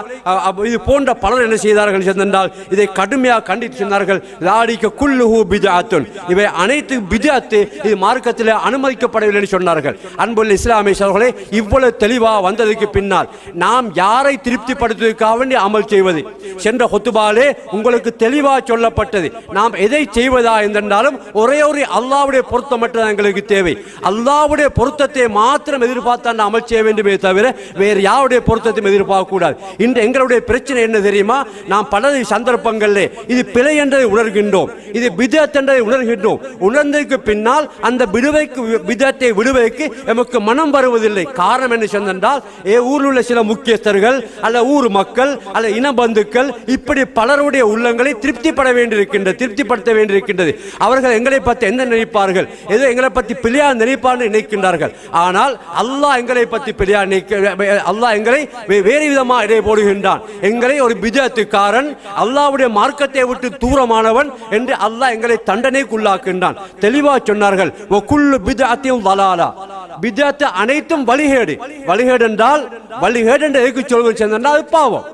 இது போன்ற பலர் என்ன செய்தார்கள் என்றால் இதை கடுமையாக கண்டித்து சொன்னார்கள். லாடிக குல்லுஹு பித்அத்துன், இவை அனைத்து பித்அத்து, இது மார்க்கத்தில் அனுமதிக்கப்படவில்லை என்று சொன்னார்கள். அன்புள்ள இஸ்லாமிய சகோதரர்களே, இவ்வளவு தெளிவாக வந்ததுக்கு பின்னால் நாம் யாரை திருப்திப்படுத்துவதற்காக வேண்டி அமல் செய்வது? சென்ற ஹுத்துபாலே உங்களுக்கு தெளிவாக சொல்லப்பட்டது. நாம் எதை செய்வதா என்றாலும் ஒரே ஒரு அல்லாஹ்வுடைய பொருத்தம் மட்டும் எங்களுக்கு தேவை. அல்லாஹ்வுடைய பொருத்தத்தை மாத்திரம் எதிர்பார்த்து அமல் செய்ய வேண்டுமே தவிர வேறு யாருடைய பொருத்தத்தையும் எதிர்பார்க்க கூடாது. இன்று எங்களுடைய பிரச்சனை என்ன தெரியுமா? நாம் பல சந்தர்ப்பங்களிலே இது பிழை என்றதை உணர்கின்றோம், இது பித்அத் என்றதை உணர்கின்றோம். உணர்ந்ததற்கு பின்னால் அந்த பித்அத்தை விடுவதற்கு நமக்கு மனம் வருவதில்லை. காரணம் என்ன சொன்னால் ஊரில் உள்ள சில முக்கியஸ்தர்கள் அல்ல ஊர் மக்கள் அல்ல இன பந்துக்கள் இப்படி பலருடைய உள்ளங்களை திருப்திப்படுத்த வேண்டியிருக்கின்றது. அவர்கள் எங்களை பற்றி என்ன நினைப்பார்கள், ஏதோ எங்களை பற்றி பிழையா நினைப்பார்கள் நினைக்கின்றார்கள். ஆனால் அல்லாஹ் எங்களை பற்றி பிழையா அல்லாஹ் எங்களை வேறு விதமாக இடை போடுகின்றான். எங்களை ஒரு பித்அத்துக்காரன், அல்லாஹ்வுடைய மார்க்கத்தை விட்டு தூரமானவன் என்று அல்லாஹ் எங்களை தண்டனைக்குள்ளாக்குகின்றான். தெளிவாக சொன்னார்கள், வகுல்லு பித்அத்தின் வலாலா, பித்அத் அனைத்தும் வழிகேடு. வழிகேடு என்றால் வழிகேடு என்று எதுக்கு சொல்வது? அது பாவம்.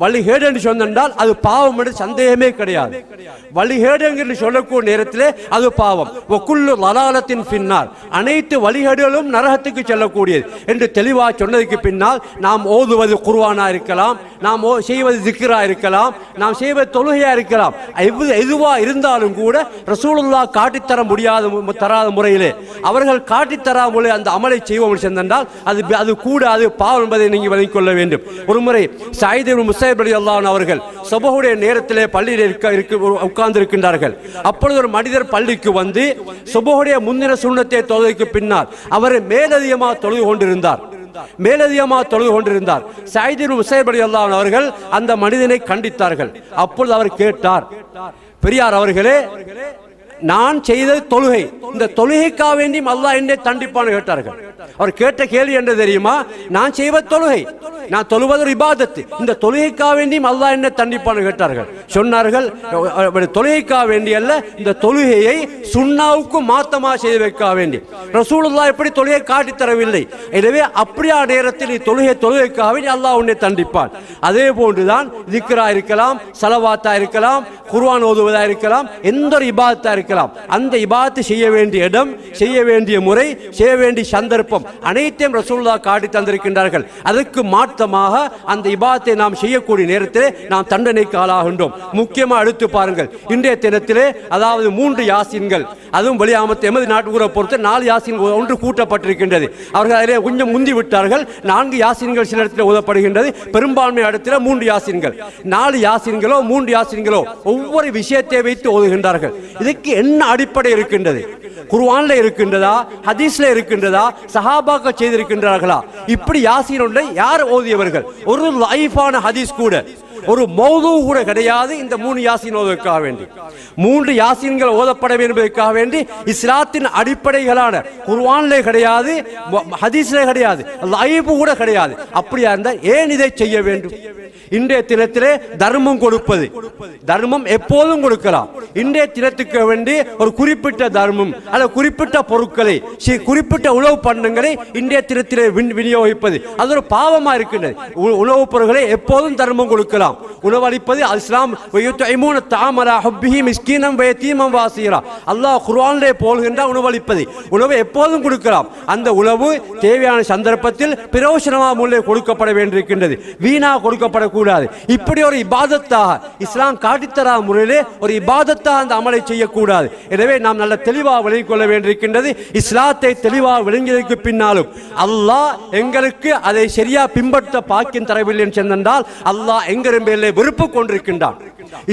வழிகேடு என்று சொன்னால் அது பாவம் என்று சந்தேகமே கிடையாது. வழிகேடு என்று சொல்லக்கூடிய நேரத்திலே அது பாவம். வகுல்லு லலாலத்தின் பின்னால், அனைத்து வழிகேடுகளும் நரகத்துக்கு செல்லக்கூடியது என்று தெளிவாக சொன்னதுக்கு பின்னால் நாம் ஓதுவது குர்ஆனா இருக்கலாம், நாம் செய்வது ஜிக்ரா இருக்கலாம், நாம் செய்வது தொழுகையா இருக்கலாம், எதுவா இருந்தாலும் கூட ரசூலுல்லாஹ் காட்டித்தர தராத முறையிலே அவர்கள் காட்டித்தரா முறை அந்த அமலை செய்வோம் சென்றால் அது கூட அது பாவம் என்பதை நீங்கள் விளங்கிக் கொள்ள வேண்டும். ஒருமுறை சயீத் இப்னு முஸைப் ரலியல்லாஹு அன்ஹு அவர்கள் சுபஹுடைய நேரத்திலே பள்ளியில் உட்கார்ந்திருக்கின்றார்கள். அப்பொழுது ஒரு மனிதர் பள்ளிக்கு வந்து சுபஹுடைய முந்தின சுன்னத்தை தொழுகைக்கு பின்னால் அவர் மேலதிகமாக தொழுது கொண்டிருந்தார். சயீத் இப்னு முஸைப் ரலியல்லாஹு அன்ஹு அவர்கள் அந்த மனிதனை கண்டித்தார்கள். அப்பொழுது அவர் கேட்டார், பெரியார் அவர்களே, நான் செய்த தொழுகை, இந்த தொழுகைக்காக வேண்டி அல்லாஹ் என்னை தண்டிப்பான்னு கேட்டார்கள். அவர் கேட்ட கேள்வி என்ன தெரியுமா? நான் செய்வது தொழுகை, நான் தொழுவது ஒரு இபாதத்து, இந்த தொழுகைக்காக வேண்டி அல்லாஹ் என்னை தண்டிப்பான்னு கேட்டார்கள். சொன்னார்கள், தொழுகைக்காக வேண்டி அல்ல, இந்த தொழுகையை சுன்னாவுக்கு மாத்தமா செய்து வைக்க வேண்டி. ரசூலுல்லாஹ் எப்படி தொழுகை காட்டி தரவில்லை, எனவே அப்படியா நேரத்தில் தொழுகைக்காக வேண்டி அல்லாஹ் உன்னை தண்டிப்பான். அதே போன்றுதான் திக்ரா இருக்கலாம், சலவாத்தா இருக்கலாம், குர்ஆன் ஓதுவதா இருக்கலாம், எந்த ஒரு இபாதத்தா இருக்கலாம், அந்த இபாதத்து செய்ய வேண்டிய இடம், செய்ய வேண்டிய முறை, செய்ய வேண்டிய சந்தர்ப்பம் அனைத்தையும் ரசூலுல்லாஹ் காட்டி தந்திருக்கின்றார்கள். அதற்கு மாற்றமாக அந்த இபாதத்தை நாம் செய்யக்கூடிய நேரத்திலே நாம் தண்டனைக்கு ஆளாகின்றோம். முக்கியமா எடுத்து பாருங்கள், இன்றைய தினத்திலே அதாவது 3 யாசீன்கள், அதுவும் வெளியாமத்து எமது நாட்டுக்குற பொறுத்து 4 யாசீன்கள் ஒன்று கூட்டப்பட்டிருக்கின்றது. அவர்கள் அதிலே கொஞ்சம் முந்தி விட்டார்கள். 4 யாசீன்கள் சில இடத்தில் ஓதப்படுகின்றது, பெரும்பான்மை இடத்துல 3 யாசீன்கள். 4 யாசீன்களோ 3 யாசீன்களோ ஒவ்வொரு விஷயத்தை வைத்து ஓதுகின்றார்கள். இதுக்கு என்ன அடிப்படை இருக்கின்றது? குர்ஆன்ல இருக்கின்றதா, ஹதீஸ்ல இருக்கின்றதா, சஹாபாக்கள் செய்திருக்கின்றார்களா? இப்படி யாசீன் ஒன்றை யார் ஓதியவர்கள்? ஒரு லைஃபான ஹதீஸ் கூட, ஒரு மௌது கூட கிடையாது. இந்த 3 யாசீன் ஓதுவதற்காக வேண்டி, 3 யாசீன்கள் ஓதப்பட வேண்டும் என்பதற்காக வேண்டி இஸ்லாத்தின் அடிப்படைகளான குர்ஆன்லே கிடையாது, ஹதீஸ்லே கிடையாது, லைஃப் கூட கிடையாது. அப்படியா இருந்தால் ஏன் இதை செய்ய வேண்டும்? இன்றைய தினத்திலே தர்மம் கொடுப்பது, தர்மம் எப்போதும் கொடுக்கலாம். இன்றைய தினத்துக்கு வேண்டி ஒரு குறிப்பிட்ட தர்மம் அல்ல குறிப்பிட்ட பொருட்களை, குறிப்பிட்ட உணவு பண்டங்களை இன்றைய தினத்திலே விநியோகிப்பது அது ஒரு பாவமா இருக்கின்றது. உணவுப் பொருட்களை எப்போதும் தர்மம் கொடுக்கலாம். உணவளிப்பது இஸ்லாம். அல்லாஹ் குர்ஆனிலே போல்கின்ற உணவளிப்பது, உணவை எப்போதும் கொடுக்கலாம். அந்த உணவு தேவையான சந்தர்ப்பத்தில் பிரயோஜனமான முறையில் கொடுக்கப்பட வேண்டியிருக்கின்றது, வீணா கொடுக்கப்படக்கூடாது. இப்படி ஒரு இபாதத்தாக இஸ்லாம் காட்டித்தரா முறையிலே ஒரு இபாதத்தாக அந்த அமலை செய்யக்கூடாது. எனவே நாம் நல்ல தெளிவாக விளங்கிக் கொள்ள வேண்டியிருக்கின்றது. இஸ்லாத்தை தெளிவாக விளங்கியதற்கு பின்னாலும் அல்லாஹ் எங்களுக்கு அதை சரியா பின்பற்ற பாக்கியம் தரவில்லை என்றால் அல்லாஹ் எங்களின் மேலே வெறுப்பு கொண்டிருக்கின்றான்.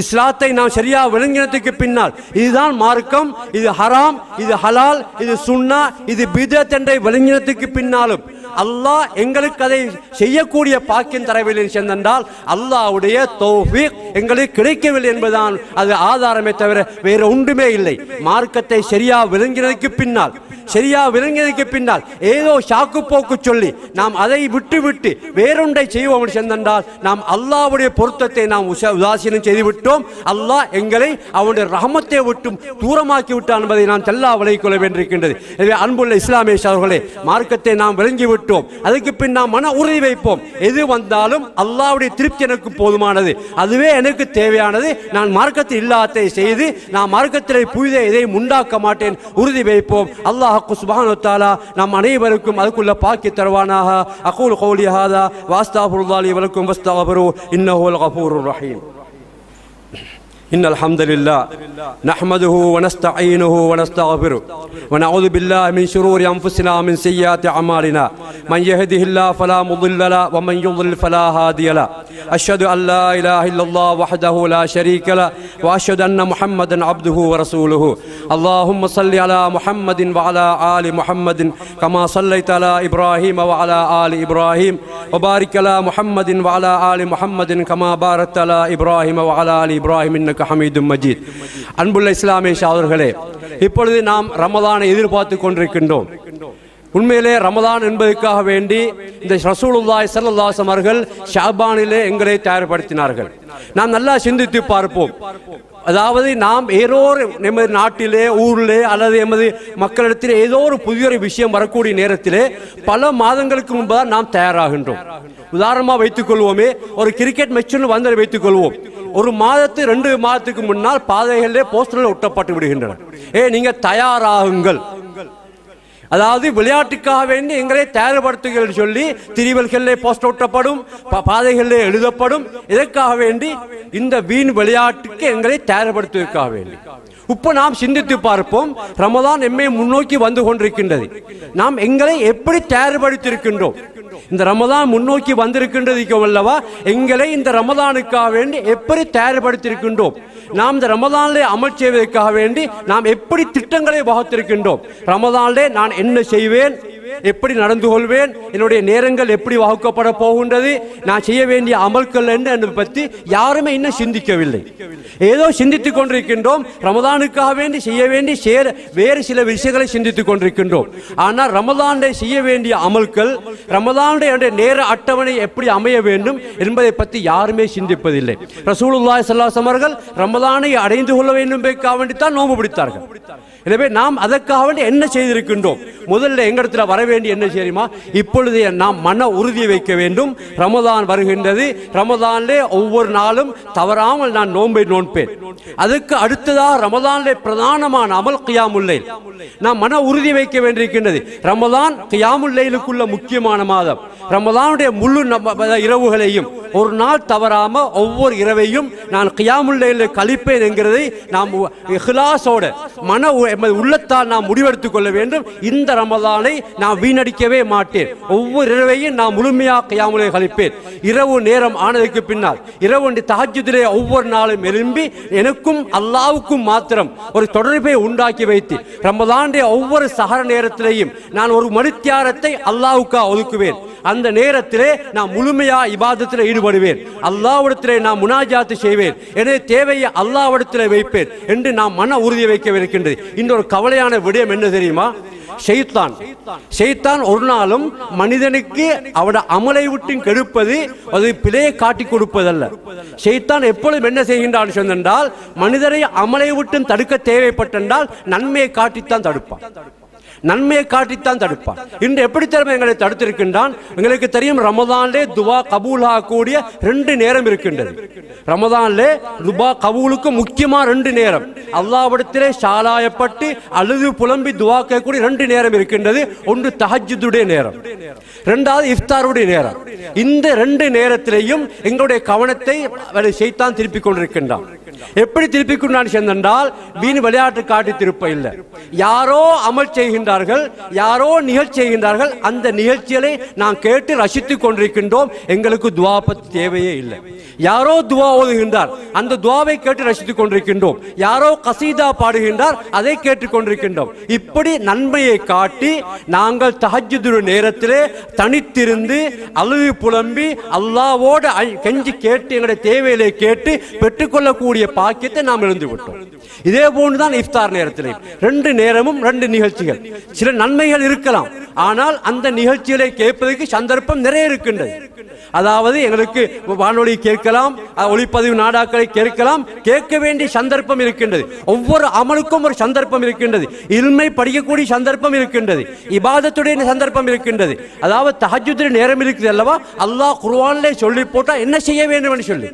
இஸ்லாத்தை நாம் சரியா விளங்கினதுக்கு பின்னால் இதுதான் மார்க்கம், இது ஹராம், இது ஹலால், இது சுன்னா, இது பிதத் என்ற விளங்கினதுக்கு பின்னாலும் அல்லாஹ் எங்களுக்கு அதை செய்யக்கூடிய பாக்கியம் தரவில்லை என்றால் அல்லாஹ்வுடைய தௌஃபீக் எங்களுக்கு கிடைக்கவில்லை என்பதுதான் அது ஆதாரமே தவிர வேற ஒன்றுமே இல்லை. மார்க்கத்தை சரியா விளங்கினதுக்கு பின்னால் ஏதோ சாக்கு போக்கு சொல்லி நாம் அதை விட்டு வேறொன்றை செய்வோம் என்றால் நாம் அல்லாஹ்வுடைய பொருத்தத்தை நாம் உதாசீனம் செய்துவிட்டோம். அல்லாஹ் எங்களை அவனுடைய ரஹமத்தை விட்டும் தூரமாக்கி விட்டான் என்பதை நாம் தெல்லா விளங்கிக் கொள்ள வேண்டியிருக்கின்றது. எனவே அன்புள்ள இஸ்லாமிய சகோதரர்களே, மார்க்கத்தை நாம் விளங்கிவிட்டோம், அதுக்கு பின் நாம் மன உறுதி வைப்போம். எது வந்தாலும் அல்லாஹ்வுடைய திருப்தி எனக்கு போதுமானது, அதுவே எனக்கு தேவையானது. நான் மார்க்கத்தில் இல்லாததை செய்து நான் மார்க்கத்திலே புதிய எதையும் உண்டாக்க மாட்டேன், உறுதி வைப்போம். அல்லாஹ் சுப்ஹானஹு வ தஆலா நம் அனைவருக்கும் அதுக்குள்ள பாக்கி தருவானாக. அகூலு கௌலி ஹாதா வ அஸ்தக்ஃபிருல்லாஹி லி வ லக்கும் வஸ்தக்ஃபிரு இன்னஹு வல் கஃபூருர் ரஹீம். إن الحمد لله نحمده ونستعينه ونستغفره ونعوذ بالله من شرور أنفسنا ومن سيئات أعمالنا من يهده الله فلا مضل له ومن يضلل فلا هادي له أشهد أن لا إله إلا الله وحده لا شريك له وأشهد أن محمدا عبده ورسوله اللهم صل على محمد وعلى آل محمد كما صليت على إبراهيم وعلى آل إبراهيم وبارك على محمد وعلى آل محمد كما باركت على إبراهيم وعلى آل إبراهيم إنك ஹமீதும் மஜீத். அன்புள்ள இஸ்லாமிய சகோதரர்களே, இப்பொழுது நாம் ரமதானை எதிர்பார்த்து கொண்டிருக்கின்றோம். உண்மையிலே ரமதான் என்பதற்காக வேண்டி இந்த ரசூலுல்லாஹி ஸல்லல்லாஹு அலைஹி வஸல்லம் அவர்கள் ஷஅபானிலே எங்களை தயார்படுத்தினார்கள். நாம் நல்லா சிந்தித்து பார்ப்போம். அதாவது நாம் ஏதோ நமது நாட்டிலே, ஊரிலே அல்லது எமது மக்களிடத்திலே ஏதோ ஒரு புதிய விஷயம் வரக்கூடிய நேரத்திலே பல மாதங்களுக்கு முன்புதான் நாம் தயாராகின்றோம். உதாரணமாக வைத்துக் கொள்வோமே, ஒரு கிரிக்கெட் மேட்ச்னு வந்து வைத்துக் கொள்வோம். ஒரு மாதத்து 2 மாதத்துக்கு முன்னால் பாதைகளிலே போஸ்டர்கள் ஒட்டப்பட்டு விடுகின்றன. நீங்க தயாராகுங்கள், அதாவது விளையாட்டுக்காக வேண்டி எங்களை தயார்படுத்துங்கள் சொல்லி திரிவல்களிலே போஸ்டர் ஒட்டப்படும், பாதைகளிலே எழுதப்படும். இதற்காக வேண்டி இந்த வீண் விளையாட்டுக்கு எங்களை தயார்படுத்துவதற்காக வேண்டி இப்போ நாம் சிந்தித்து பார்ப்போம். ரமதான் எம்மை முன்னோக்கி வந்து கொண்டிருக்கின்றது. நாம் எங்களை எப்படி தயார்படுத்தியிருக்கின்றோம்? இந்த ரமதான் முன்னோக்கி வந்திருக்கின்றது அல்லவா, எங்களை இந்த ரமதானுக்காக வேண்டி எப்படி தயார்படுத்தியிருக்கின்றோம்? நாம் இந்த ரமதானிலே அமல் செய்வதற்காக வேண்டி நாம் எப்படி திட்டங்களை வகுத்திருக்கின்றோம்? ரமதானிலே நான் என்ன செய்வேன், எப்படி நடந்து கொள்வேன், என்னுடைய நேரங்கள் எப்படி வகுக்கப்பட போகின்றது, நான் செய்ய வேண்டிய அமல்கள் என்ன பற்றி யாருமே இன்னும் சிந்திக்கவில்லை. ஏதோ சிந்தித்துக் கொண்டிருக்கின்றோம். ரமதானுக்காக வேண்டி செய்ய வேண்டி வேறு சில விஷயங்களை சிந்தித்துக் கொண்டிருக்கின்றோம். ஆனால் ரமதானை செய்ய வேண்டிய அமல்கள், ரமதானுடைய நேர அட்டவணை எப்படி அமைய வேண்டும் என்பதை பற்றி யாருமே சிந்திப்பதில்லை. ரசூலுல்லாஹி ஸல்லல்லாஹு அலைஹி வஸல்லம் அவர்கள் ரமதானை அடைந்து கொள்ள வேண்டும் என்பதற்காக வேண்டித்தான் நோன்பு பிடித்தார்கள். எனவே நாம் அதற்காக வேண்டி என்ன செய்திருக்கின்றோம்? முதல்ல எங்களிடத்துல வர வேண்டிய என்ன தெரியுமா? இப்பொழுது நாம் மன உறுதியை வைக்க வேண்டும். ரமதான் வருகின்றது, ரமதானிலே ஒவ்வொரு நாளும் தவறாமல் நான் நோன்பை நோன்பேன். அதுக்கு அடுத்ததாக ரமதானிலே பிரதானமான அமல் கியாமுல் லைல். நாம் மன உறுதி வைக்க வேண்டியிருக்கின்றது. ரமதான் கியாமுல் லைலுக்குள்ள முக்கியமான மாதம். ரமதானுடைய முழு இரவுகளையும் ஒரு நாள் தவறாம ஒவ்வொரு இரவையும் நான் கியாமுல் லைலில் கழிப்பேன் என்கிறதை நாம் இஹ்லாஸோட மன உள்ளத்தால் நாம் முடிவெடுத்துக் கொள்ள வேண்டும். இந்த ரமதானை நான் வீணடிக்கவே மாட்டேன். ஒவ்வொரு இரவையும் நான் முழுமையாக கியாமுல் லைல் கழிப்பேன். இரவு நேரம் ஆனதுக்கு பின்னால் இரவு தஹஜ்ஜுதிலே ஒவ்வொரு நாளும் எழும்பி எனக்கும் அல்லாஹ்வுக்கும் மாத்திரம் ஒரு தொடர்பை உண்டாக்கி வைத்து ரமதானுடைய ஒவ்வொரு சஹர் நேரத்திலேயும் நான் ஒரு மணித்தியாரத்தை அல்லாஹ்வுக்காக ஒதுக்குவேன். அந்த நேரத்திலே நான் முழுமையா இபாதத்தில் ஈடுபடுவேன். அல்லாஹ்விடத்திலே நான் முனாஜாத்து செய்வேன். எனது தேவையை அல்லாஹ்விடத்திலே வைப்பேன் என்று நாம் மன உறுதியை வைக்கவிருக்கின்றது. இன்னொரு கவலையான விடயம் என்ன தெரியுமா? ஷைத்தான் ஒரு நாளும் மனிதனுக்கு அவட அமலை விட்டு கெடுப்பது, அது பிழையை காட்டி கொடுப்பதல்ல. ஷைத்தான் எப்பொழுதும் என்ன செய்கின்றான் சொன்னால், மனிதரை அமலை விட்டு தடுக்க தேவைப்பட்டால் நன்மையை காட்டித்தான் தடுப்பான். நன்மையை காட்டித்தான் தடுப்பான். இன்று எப்படி தெரியும் எங்களை தடுத்திருக்கின்றான்? எங்களுக்கு தெரியும், ரமதானிலே துவா கபூல் ஆகக்கூடிய 2 நேரம் இருக்கின்றது. ரமதானிலே துவா கபூலுக்கு முக்கியமா 2 நேரம், அல்லாஹ்விடத்திலே ஷாலாயப்பட்டு அழுது புலம்பி துவா கேட்கக்கூடிய 2 நேரம் இருக்கின்றது. ஒன்று தஹஜ்ஜுடைய நேரம், 2வது இஃப்தாருடைய நேரம். இந்த 2 நேரத்திலேயும் எங்களுடைய கவனத்தை ஷைத்தான் திருப்பிக் கொண்டிருக்கின்றான். எப்படி திருப்பிக் கொண்டான் சென்றால், வீண் விளையாட்டு காட்டி திருப்ப இல்லை. யாரோ அமல் செய்கின்றார்கள், யாரோ நிகழ்ச்சி செய்கின்றார்கள், அந்த நிகழ்ச்சிகளை நான் கேட்டு ரசித்துக் கொண்டிருக்கின்றோம். எங்களுக்கு துவா பற்றி தேவையே இல்லை. யாரோ துவா ஓதுகின்றார், அந்த துவாவை கேட்டு ரசித்துக் கொண்டிருக்கின்றோம். யாரோ கசீதா பாடுகின்றார், அதை கேட்டுக் கொண்டிருக்கின்றோம். இப்படி நன்மையை காட்டி நாங்கள் தஹஜ்ஜுடைய நேரத்திலே தனித்திருந்து அழுது புலம்பி அல்லாஹ்வோடு கெஞ்சி கேட்டு எங்களுடைய தேவையை கேட்டு பெற்றுக்கொள்ளக்கூடிய பாக்கியத்தை நாம் இழந்து விட்டோம். இதே போன்றுதான் இஃப்தார் நேரத்திலே 2 நேரமும் 2 நிகழ்ச்சிகள். சில நன்மைகள் இருக்கலாம், ஆனால் அந்த நிகழ்ச்சிகளை கேட்பதற்கு சந்தர்ப்பம் நிறைய இருக்கின்றது. அதாவது எங்களுக்கு வானொலி கேட்கலாம், ஒளிப்பதிவு நாடாக்களை கேட்கலாம், கேட்க வேண்டிய சந்தர்ப்பம் இருக்கின்றது. ஒவ்வொரு அமலுக்கும் ஒரு சந்தர்ப்பம் இருக்கின்றது. இல்மை படிக்கக்கூடிய சந்தர்ப்பம் இருக்கின்றது, இபாதத்துடைய சந்தர்ப்பம் இருக்கின்றது. அதாவது தஹஜ்ஜுடைய நேரம் இருக்குது அல்லவா, அல்லாஹ் குர்ஆனிலே சொல்லி போட்டா என்ன செய்ய வேண்டும் என்று சொல்லி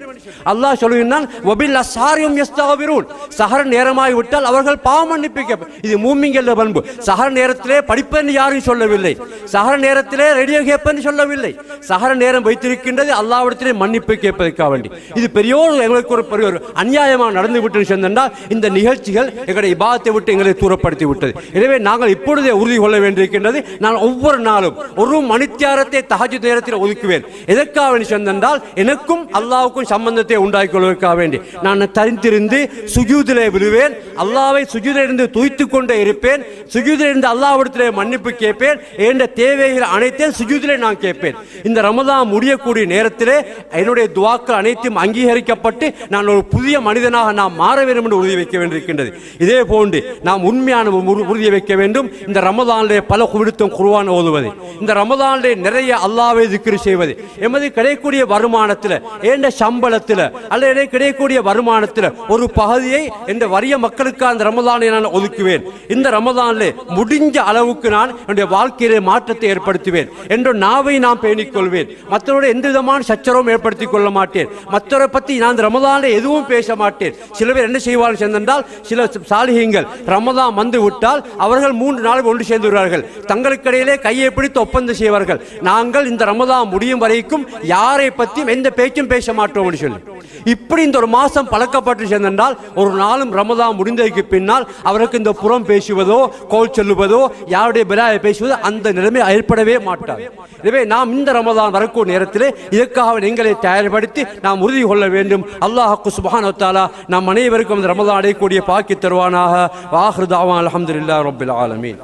அல்லாஹ் சொல்லுகிறான், வபில் அஸ்ஹாரிஹும் யஸ்தக்பிரூன். சஹர் நேரமாகி விட்டால் அவர்கள் பாவ மன்னிப்பு கேட்பார். இது மூமின்கள் பண்பு. சஹர் நேரத்திலே படிப்பென்று யாரும் சொல்லவில்லை, சஹர் நேரத்திலே ரேடியோ கேட்பென்று சொல்லவில்லை. சஹர் நேரம் வைத்திருக்கின்றது அல்லாஹ்விடத்திலே மன்னிப்பு கேட்பதற்காக வேண்டி. இது பெரியோர் எங்களுக்கு ஒரு பெரிய அநியாயமாக நடந்து விட்டு சென்றால் இந்த நிகழ்ச்சிகள் எங்களுடைய இபாதத்தை விட்டு எங்களை தூரப்படுத்தி விட்டது. எனவே நாங்கள் இப்பொழுதே உறுதி கொள்ள வேண்டியிருக்கின்றது, நான் ஒவ்வொரு நாளும் ஒரு மணித்தியாரத்தை தஹஜ்ஜுத் நேரத்தில் ஒதுக்குவேன். எதற்காக வேண்டி சென்றால் எனக்கும் அல்லாஹ்வுக்கும் சம்பந்தத்தை உண்டாக்கி கொள்வதற்காக வேண்டி நான் தரித்திருந்து சுஜூதிலே விழுவேன். அல்லாஹ்வை சுஜூதிலிருந்து துய்த்து கொண்டே இருப்பேன். சுஜூதிலிருந்து அல்லாஹ்விடத்திலே மன்னிப்பு கேட்பேன். என்ற தேவைகள் அனைத்தையும் சுஜூதிலே நான் கேட்பேன். இந்த ரமதான் முடியக்கூடிய நேரத்திலே என்னுடைய துவாக்கள் அனைத்தும் அங்கீகரிக்கப்பட்டு நான் ஒரு புதிய மனிதனாக நாம் மாற வேண்டும் என்று உறுதி வைக்க வேண்டியிருக்கின்றது. இதே போன்று நாம் உண்மையான உறுதியை வைக்க வேண்டும். இந்த ரமதானிலே பல விடுத்தம் குர்ஆன் ஓதுவது, இந்த ரமதானிலே நிறைய அல்லாஹ்வை திக்ர் செய்வது, எமது கிடைக்கக்கூடிய வருமானத்தில், என்ற சம்பளத்தில் அல்லது கிடைக்கக்கூடிய வருமானத்தில் ஒரு பகுதியை என்ற வறிய மக்களுக்கு அந்த ரமதானை நான் ஒதுக்குவேன். இந்த ரமதானிலே முடிஞ்ச அளவுக்கு நான் என்னுடைய வாழ்க்கையிலே மாற்றத்தை ஏற்படுத்துவேன் என்ற நாவை நான் பேணிக்கொள்வேன். மற்றவரோட எந்த விதமான சச்சரவும் ஏற்படுத்திக் கொள்ள மாட்டேன். மற்றவரை பற்றி நான் ரமதானில் எதுவும் பேச மாட்டேன். சில பேர் என்ன செய்வார்கள் என்றால், சில சாலிஹீங்கள் ரமதான் வந்து விட்டால் அவர்கள் 3 நாள் ஒன்று சேர்ந்து வருவார்கள். தங்களுக்கிடையிலே கையை பிடித்து ஒப்பந்தம் செய்வார்கள், நாங்கள் இந்த ரமதான் முடியும் வரைக்கும் யாரை பற்றியும் எந்த பேச்சும் பேச மாட்டோம் என்று சொல்லி. இப்படி இந்த ஒரு மாதம் பழக்கப்பட்டு சேர்ந்தால் ஒரு நாளும் ரமதான் முடிந்ததுக்கு பின்னால் அவருக்கு இந்த புறம் பேசுவதோ கோல் சொல்லுவதோ யாருடைய பிலாயை பேசுவதோ அந்த நிலைமை ஏற்படவே மாட்டார். எனவே நாம் இந்த ரமதான் வரக்கூடிய நேரத்தில் இதற்காக எங்களை தயார்படுத்தி நாம் உறுதி கொள்ள வேண்டும். அல்லாஹ் சுப்ஹானஹு வ தஆலா நம் அனைவருக்கும் இந்த ரமதான் அடையக்கூடிய பாக்கி தருவானாக. வாஹிரு தஅவானா அல்ஹம்துலில்லாஹி ரப்பில் ஆலமீன்.